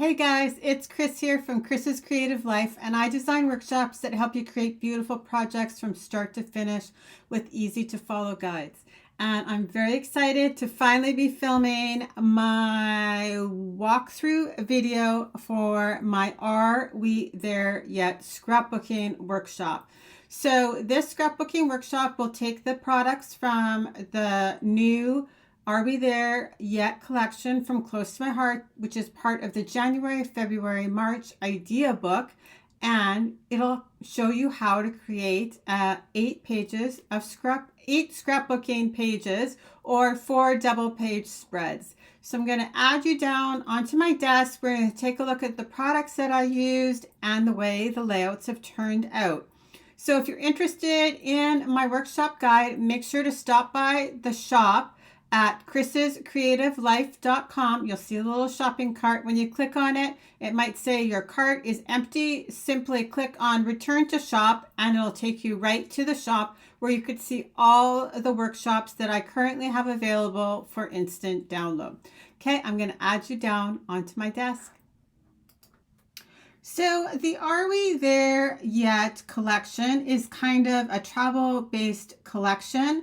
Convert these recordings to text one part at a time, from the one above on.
Hey guys, it's Chris here from Chris's Creative Life, and I design workshops that help you create beautiful projects from start to finish with easy to follow guides. And I'm very excited to finally be filming my walkthrough video for my Are We There Yet scrapbooking workshop. So this scrapbooking workshop will take the products from the new Are We There Yet collection from Close to My Heart, which is part of the January, February, March idea book, and it'll show you how to create 8 pages of eight scrapbooking pages or 4 double page spreads. So I'm going to add you down onto my desk. We're going to take a look at the products that I used and the way the layouts have turned out. So if you're interested in my workshop guide, make sure to stop by the shop at chrisscreativelife.com. You'll see a little shopping cart. When you click on it, it might say your cart is empty. Simply click on return to shop and it'll take you right to the shop where you could see all the workshops that I currently have available for instant download. Okay, I'm going to add you down onto my desk. So the Are We There Yet collection is kind of a travel-based collection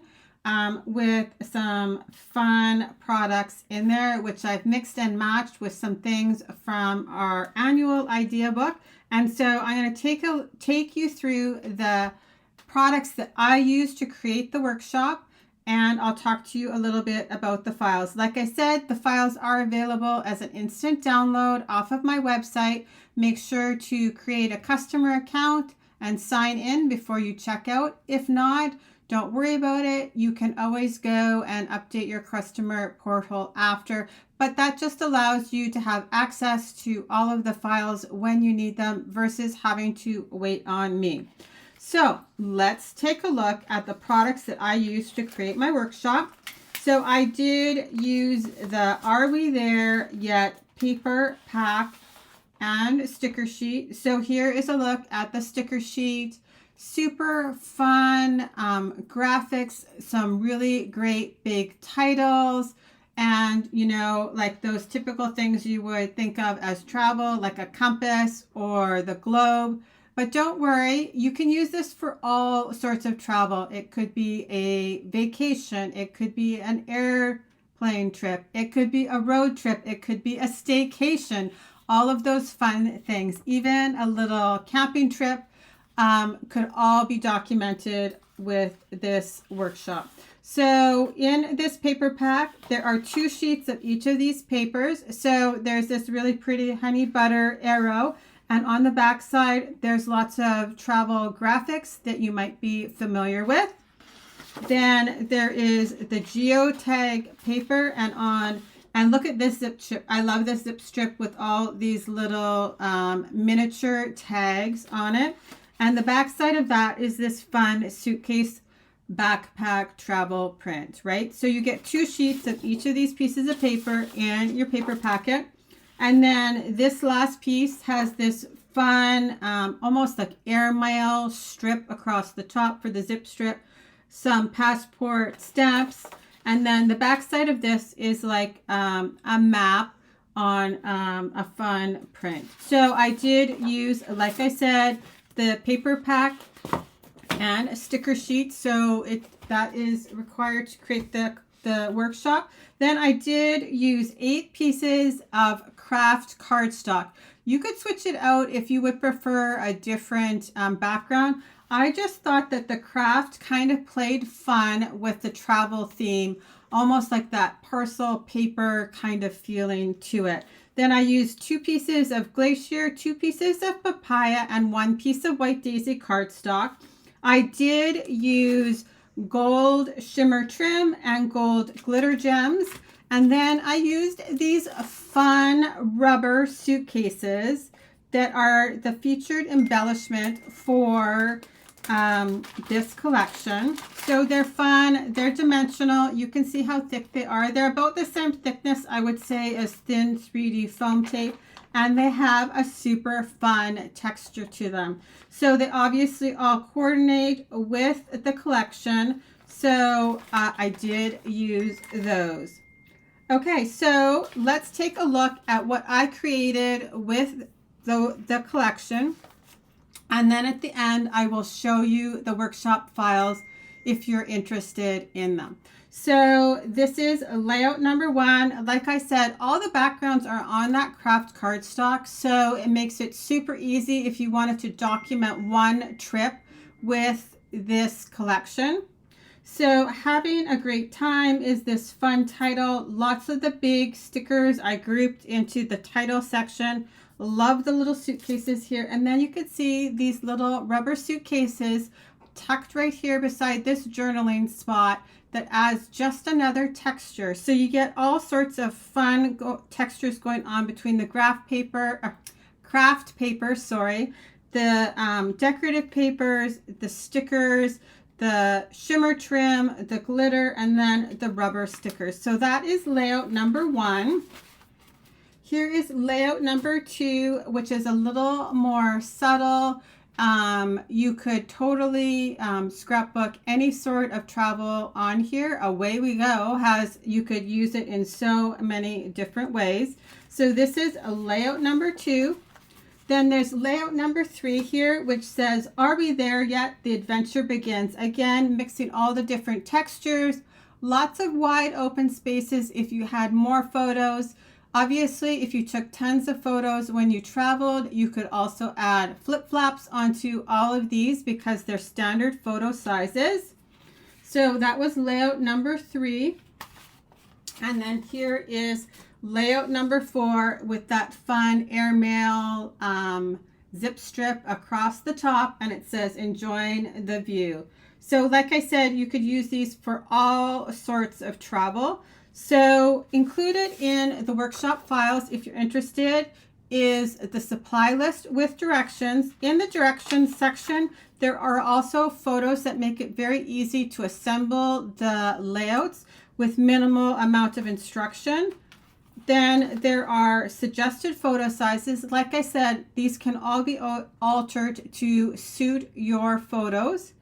with some fun products in there, which I've mixed and matched with some things from our annual idea book. And so I'm going to take you through the products that I use to create the workshop, and I'll talk to you a little bit about the files. Like I said, the files are available as an instant download off of my website. Make sure to create a customer account and sign in before you check out. If not, don't worry about it. You can always go and update your customer portal after, but that just allows you to have access to all of the files when you need them versus having to wait on me. So let's take a look at the products that I used to create my workshop. So I did use the Are We There Yet paper pack and sticker sheet. So here is a look at the sticker sheet. Super fun graphics, some really great big titles, and you know, like those typical things you would think of as travel, like a compass or the globe. But don't worry, you can use this for all sorts of travel. It could be a vacation, it could be an airplane trip, it could be a road trip, it could be a staycation, all of those fun things. Even a little camping trip could all be documented with this workshop. So in this paper pack, there are 2 sheets of each of these papers. So there's this really pretty honey butter arrow, and on the back side, there's lots of travel graphics that you might be familiar with. Then there is the geotag paper, and look at this zip strip. I love this zip strip with all these little miniature tags on it. And the back side of that is this fun suitcase backpack travel print, right? So you get 2 sheets of each of these pieces of paper in your paper packet. And then this last piece has this fun, almost like airmail strip across the top for the zip strip, some passport stamps. And then the back side of this is like a map on a fun print. So I did use, like I said, the paper pack and a sticker sheet, so that is required to create the workshop. Then I did use 8 pieces of craft cardstock. You could switch it out if you would prefer a different background. I just thought that the craft kind of played fun with the travel theme, almost like that parcel paper kind of feeling to it. Then I used 2 pieces of glacier, 2 pieces of papaya, and 1 piece of white daisy cardstock. I did use gold shimmer trim and gold glitter gems. And then I used these fun rubber suitcases that are the featured embellishment for this collection. So they're fun, they're dimensional, you can see how thick they are. They're about the same thickness, I would say, as thin 3D foam tape, and they have a super fun texture to them. So they obviously all coordinate with the collection, so I did use those. Okay, so let's take a look at what I created with the collection. And then at the end, I will show you the workshop files if you're interested in them. So this is layout number 1. Like I said, all the backgrounds are on that craft cardstock, so it makes it super easy if you wanted to document one trip with this collection. So having a great time is this fun title. Lots of the big stickers I grouped into the title section. Love the little suitcases here. And then you can see these little rubber suitcases tucked right here beside this journaling spot that adds just another texture. So you get all sorts of fun textures going on between the craft paper, the decorative papers, the stickers, the shimmer trim, the glitter, and then the rubber stickers. So that is layout number 1. Here is layout number 2, which is a little more subtle. You could totally scrapbook any sort of travel on here. Away we go. You could use it in so many different ways. So this is a layout number 2. Then there's layout number 3 here, which says, "Are we there yet? The adventure begins." Again, mixing all the different textures, lots of wide open spaces if you had more photos. Obviously, if you took tons of photos when you traveled, you could also add flip-flops onto all of these because they're standard photo sizes. So that was layout number 3. And then here is layout number 4 with that fun airmail zip strip across the top, and it says enjoying the view. So like I said, you could use these for all sorts of travel. So included in the workshop files, if you're interested, is the supply list with directions. In the directions section, there are also photos that make it very easy to assemble the layouts with minimal amount of instruction. Then there are suggested photo sizes. Like I said, these can all be altered to suit your photos.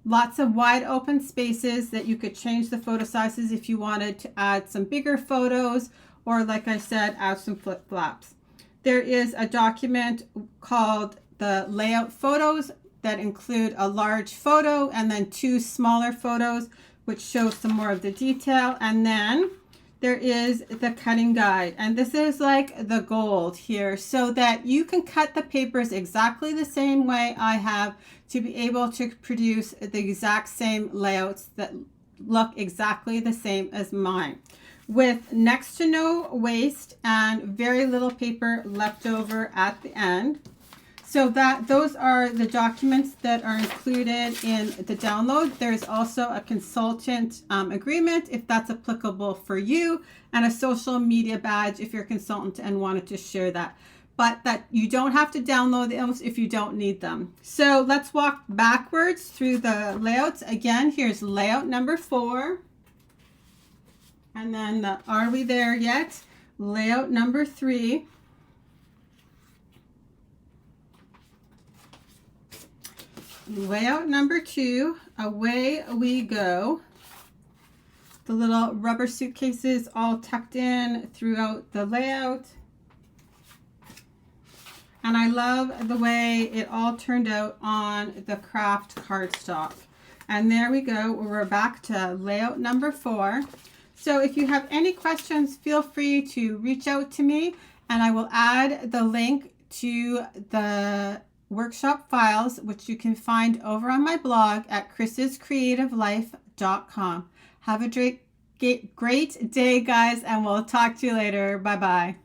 Lots of wide open spaces that you could change the photo sizes if you wanted to add some bigger photos, or like I said, add some flip-flops. There is a document called the layout photos that include a large photo and then 2 smaller photos, which show some more of the detail. And then there is the cutting guide, and this is like the gold here, so that you can cut the papers exactly the same way I have to be able to produce the exact same layouts that look exactly the same as mine, with next to no waste and very little paper left over at the end. So those are the documents that are included in the download. There's also a consultant agreement if that's applicable for you, and a social media badge if you're a consultant and wanted to share that. But that you don't have to download those if you don't need them. So let's walk backwards through the layouts. Again, here's layout number 4. And then the "Are we there yet?" layout number 3. Layout number 2, away we go. The little rubber suitcases all tucked in throughout the layout. And I love the way it all turned out on the craft cardstock. And there we go. We're back to layout number 4. So if you have any questions, feel free to reach out to me, and I will add the link to the workshop files, which you can find over on my blog at chrisscreativelife.com. Have a great day, guys, and we'll talk to you later. Bye-bye.